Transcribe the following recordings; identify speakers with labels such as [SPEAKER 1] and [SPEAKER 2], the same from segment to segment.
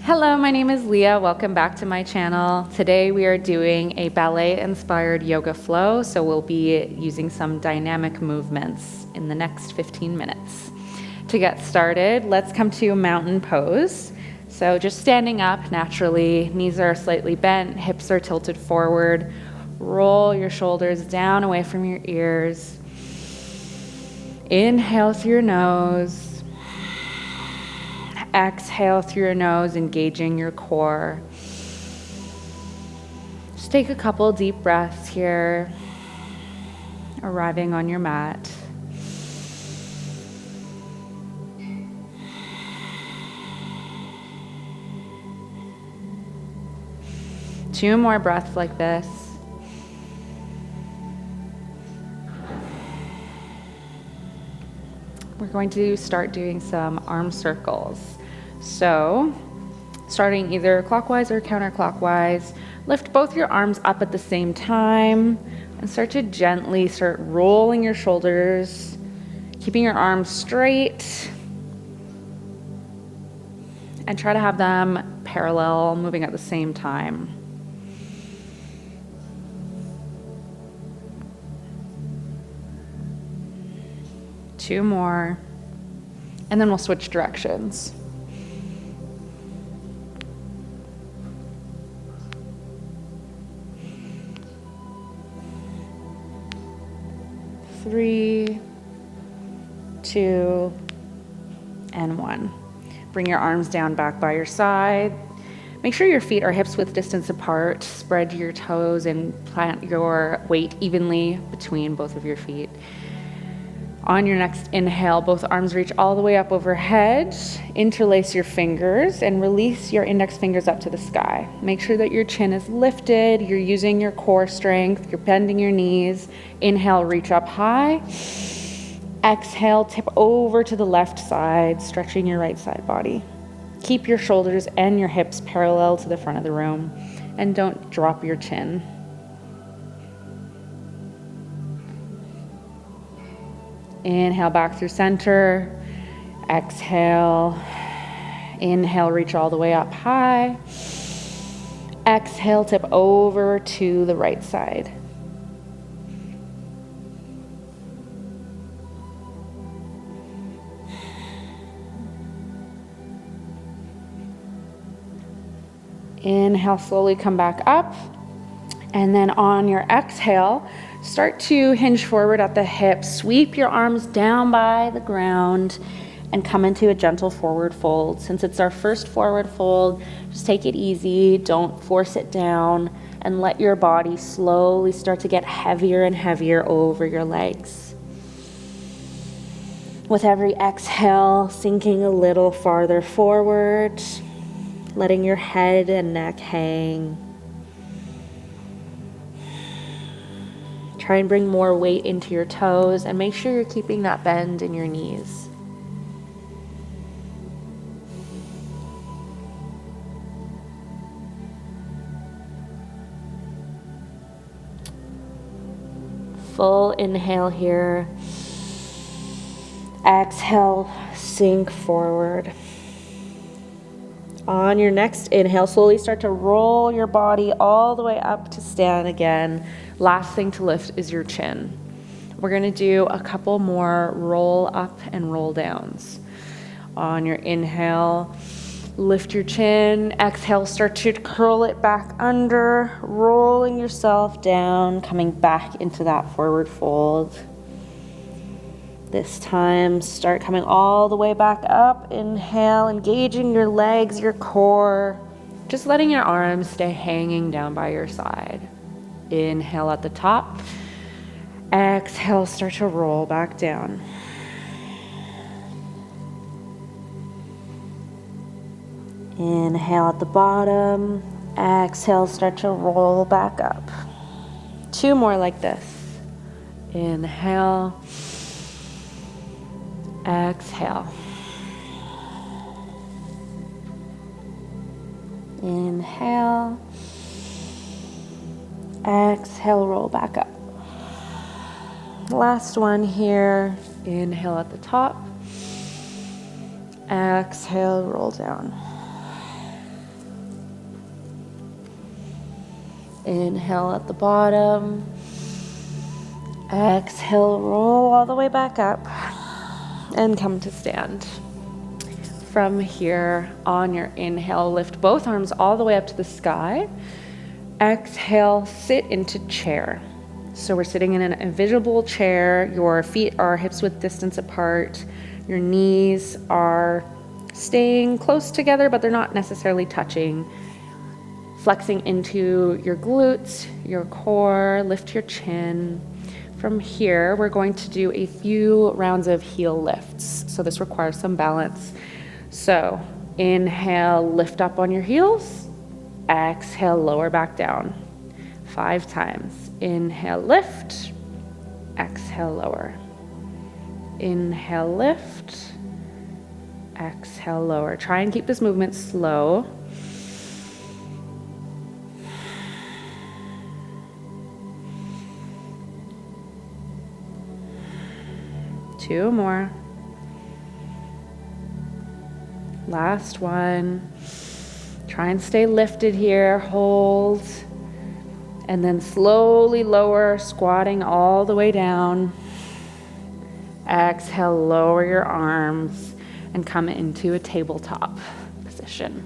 [SPEAKER 1] Hello, my name is Leah. Welcome back to my channel. Today we are doing a ballet-inspired yoga flow, so we'll be using some dynamic movements in the next 15 minutes. To get started, let's come to a mountain pose. So just standing up naturally, knees are slightly bent, hips are tilted forward. Roll your shoulders down away from your ears. Inhale through your nose. Exhale through your nose, engaging your core. Just take a couple deep breaths here, arriving on your mat. Two more breaths like this. We're going to start doing some arm circles. So, starting either clockwise or counterclockwise, lift both your arms up at the same time and start to gently start rolling your shoulders, keeping your arms straight, and try to have them parallel, moving at the same time. Two more, and then we'll switch directions. Three, two, and one. Bring your arms down back by your side. Make sure your feet are hips width distance apart. Spread your toes and plant your weight evenly between both of your feet. On your next inhale, both arms reach all the way up overhead. Interlace your fingers and release your index fingers up to the sky. Make sure that your chin is lifted. You're using your core strength. You're bending your knees. Inhale, reach up high. Exhale, tip over to the left side, stretching your right side body. Keep your shoulders and your hips parallel to the front of the room, and don't drop your chin. Inhale back through center. Exhale. Inhale, reach all the way up high. Exhale, tip over to the right side. Inhale, slowly come back up. And then on your exhale, start to hinge forward at the hips. Sweep your arms down by the ground and come into a gentle forward fold. Since it's our first forward fold, just take it easy. Don't force it down, and let your body slowly start to get heavier and heavier over your legs. With every exhale, sinking a little farther forward, letting your head and neck hang. Try and bring more weight into your toes and make sure you're keeping that bend in your knees. Full inhale here. Exhale, sink forward. On your next inhale, slowly start to roll your body all the way up to stand again. Last thing to lift is your chin. We're gonna do a couple more roll up and roll downs. On your inhale, lift your chin. Exhale, start to curl it back under, rolling yourself down, coming back into that forward fold. This time, start coming all the way back up. Inhale, engaging your legs, your core. Just letting your arms stay hanging down by your side. Inhale at the top. Exhale, start to roll back down. Inhale at the bottom. Exhale, start to roll back up. Two more like this. Inhale. Exhale. Inhale. Exhale, roll back up. Last one here. Inhale at the top. Exhale, roll down. Inhale at the bottom. Exhale, roll all the way back up and come to stand. From here, on your inhale, lift both arms all the way up to the sky. Exhale, sit into chair. So we're sitting in an invisible chair. Your feet are hips width distance apart. Your knees are staying close together, but they're not necessarily touching. Flexing into your glutes, your core, lift your chin. From here, we're going to do a few rounds of heel lifts. So this requires some balance. So inhale, lift up on your heels. Exhale, lower back down. 5 times. Inhale, lift. Exhale, lower. Inhale, lift. Exhale, lower. Try and keep this movement slow. Two more. Last one. Try and stay lifted here. Hold. And then slowly lower, squatting all the way down. Exhale, lower your arms and come into a tabletop position.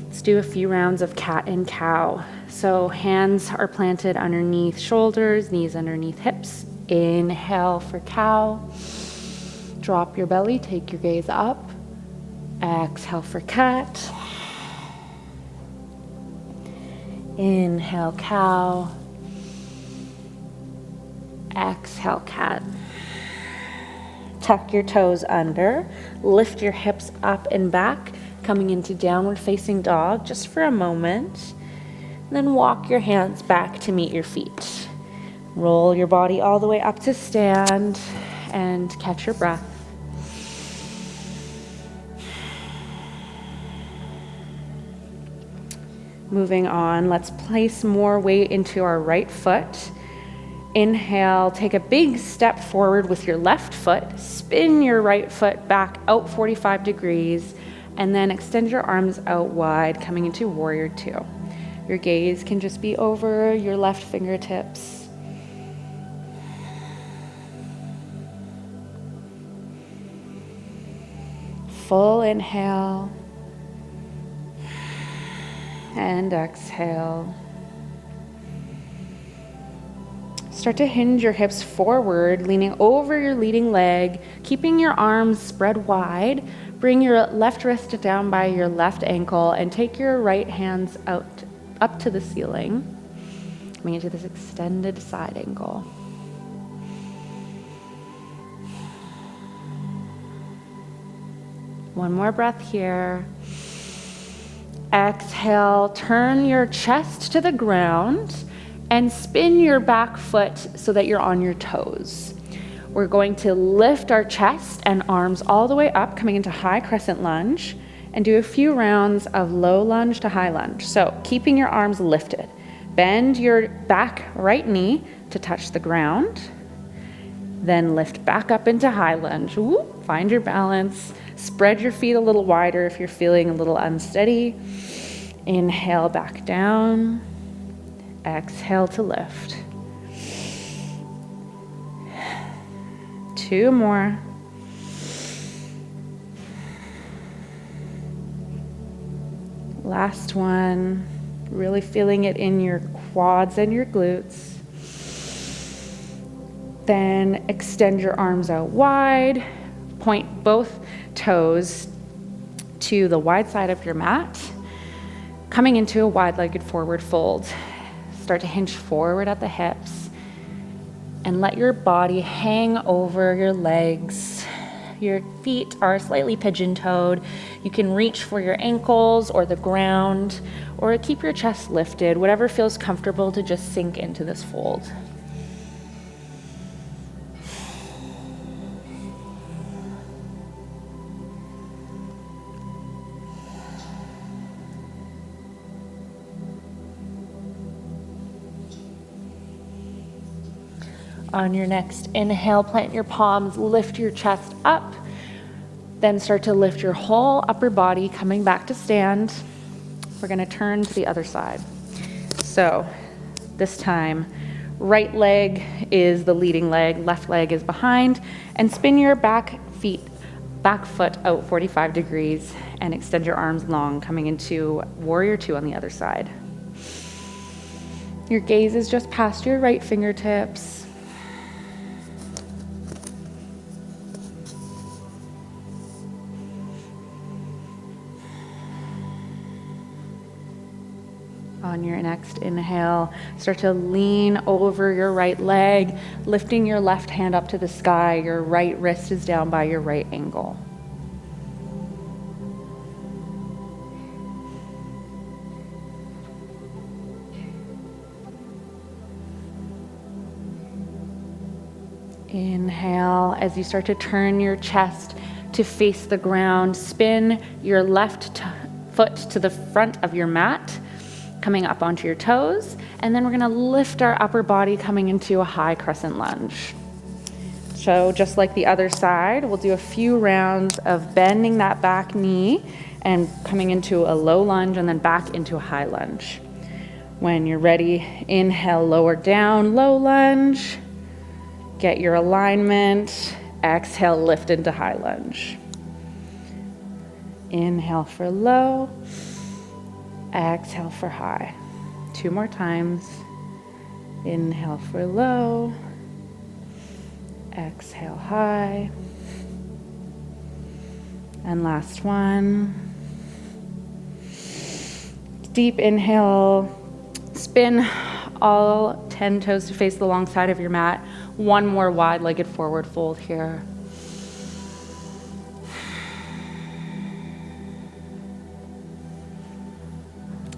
[SPEAKER 1] Let's do a few rounds of cat and cow. So hands are planted underneath shoulders, knees underneath hips. Inhale for cow. Drop your belly, take your gaze up. Exhale for cat. Inhale, cow. Exhale, cat. Tuck your toes under. Lift your hips up and back, coming into downward facing dog just for a moment. Then walk your hands back to meet your feet. Roll your body all the way up to stand and catch your breath. Moving on, let's place more weight into our right foot. Inhale, take a big step forward with your left foot. Spin your right foot back out 45 degrees, and then extend your arms out wide, coming into warrior two. Your gaze can just be over your left fingertips. Full inhale. And exhale. Start to hinge your hips forward, leaning over your leading leg, keeping your arms spread wide. Bring your left wrist down by your left ankle and take your right hands out up to the ceiling, coming into this extended side angle. One more breath here. Exhale, turn your chest to the ground and spin your back foot so that you're on your toes. We're going to lift our chest and arms all the way up, coming into high crescent lunge, and do a few rounds of low lunge to high lunge. So keeping your arms lifted. Bend your back right knee to touch the ground. Then lift back up into high lunge. Ooh, find your balance. Spread your feet a little wider if you're feeling a little unsteady. Inhale back down. Exhale to lift. 2 more. Last one. Really feeling it in your quads and your glutes. Then extend your arms out wide. Point both toes to the wide side of your mat, coming into a wide-legged forward fold. Start to hinge forward at the hips and let your body hang over your legs. Your feet are slightly pigeon-toed. You can reach for your ankles or the ground, or keep your chest lifted, whatever feels comfortable to just sink into this fold. On your next inhale, plant your palms, lift your chest up, then start to lift your whole upper body, coming back to stand. We're going to turn to the other side. So this time, right leg is the leading leg, left leg is behind, and spin your back foot out 45 degrees and extend your arms long, coming into warrior two on the other side. Your gaze is just past your right fingertips. On your next inhale, start to lean over your right leg, lifting your left hand up to the sky. Your right wrist is down by your right ankle. Inhale, as you start to turn your chest to face the ground, spin your left foot to the front of your mat, coming up onto your toes, and then we're gonna lift our upper body coming into a high crescent lunge. So just like the other side, we'll do a few rounds of bending that back knee and coming into a low lunge and then back into a high lunge. When you're ready, inhale, lower down, low lunge. Get your alignment. Exhale, lift into high lunge. Inhale for low. Exhale for high. 2 more times. Inhale for low. Exhale high. And last one. Deep inhale. Spin all 10 toes to face the long side of your mat. One more wide-legged forward fold here.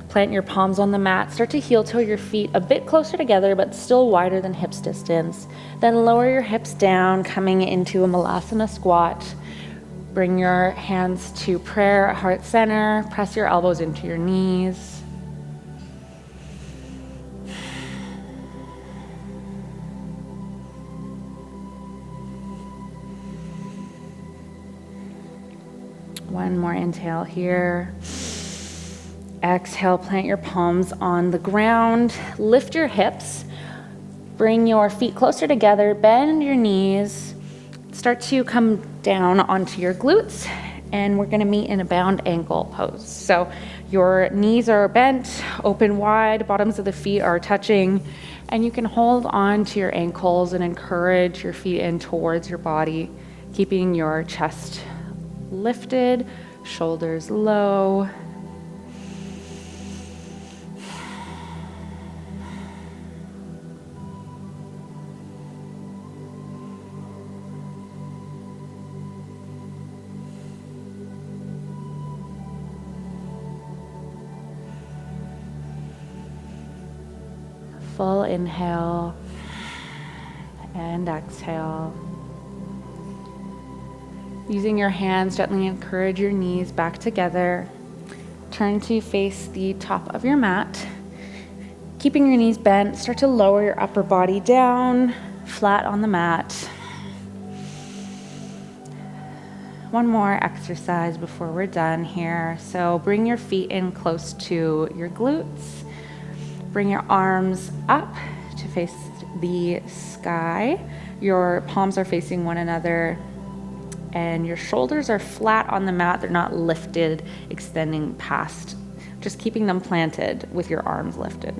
[SPEAKER 1] Plant your palms on the mat. Start to heel toe your feet a bit closer together, but still wider than hips distance. Then lower your hips down, coming into a Malasana squat. Bring your hands to prayer at heart center. Press your elbows into your knees. One more inhale here. Exhale, plant your palms on the ground. Lift your hips. Bring your feet closer together. Bend your knees. Start to come down onto your glutes. And we're gonna meet in a bound ankle pose. So your knees are bent, open wide, bottoms of the feet are touching. And you can hold on to your ankles and encourage your feet in towards your body, keeping your chest lifted, shoulders low. Full inhale and exhale. Using your hands, gently encourage your knees back together. Turn to face the top of your mat. Keeping your knees bent, start to lower your upper body down, flat on the mat. One more exercise before we're done here. So bring your feet in close to your glutes. Bring your arms up to face the sky. Your palms are facing one another. And your shoulders are flat on the mat. They're not lifted, extending past. Just keeping them planted with your arms lifted.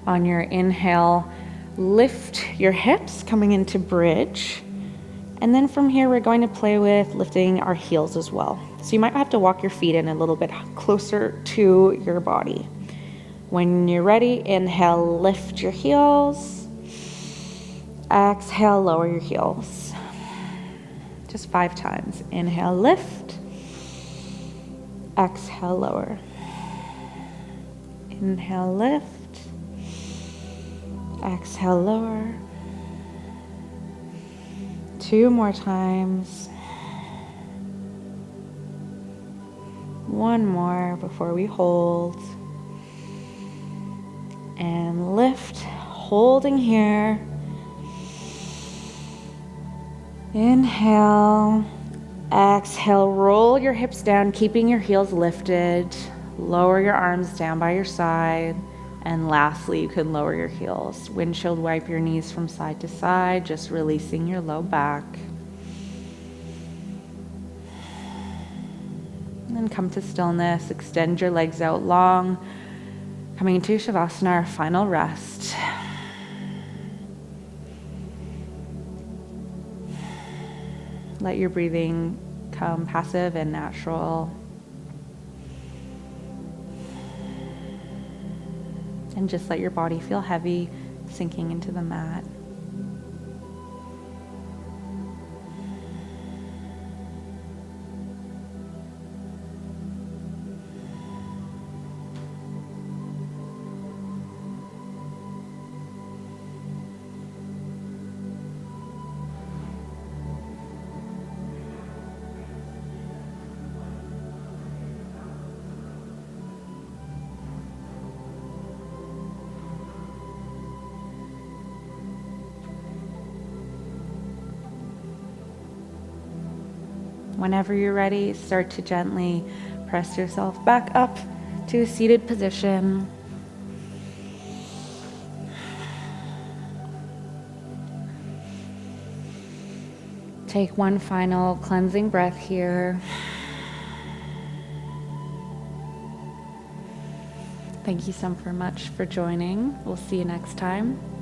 [SPEAKER 1] On your inhale, lift your hips, coming into bridge. And then from here, we're going to play with lifting our heels as well. So you might have to walk your feet in a little bit closer to your body. When you're ready, inhale, lift your heels. Exhale, lower your heels. Just 5 times. Inhale, lift. Exhale, lower. Inhale, lift. Exhale, lower. 2 more times. 1 more before we hold. And lift, holding here. Inhale, exhale, roll your hips down, keeping your heels lifted. Lower your arms down by your side. And lastly, you can lower your heels. Windshield wipe your knees from side to side, just releasing your low back. And then come to stillness. Extend your legs out long. Coming into Shavasana, our final rest. Let your breathing come passive and natural. And just let your body feel heavy, sinking into the mat. Whenever you're ready, start to gently press yourself back up to a seated position. Take one final cleansing breath here. Thank you so much for joining. We'll see you next time.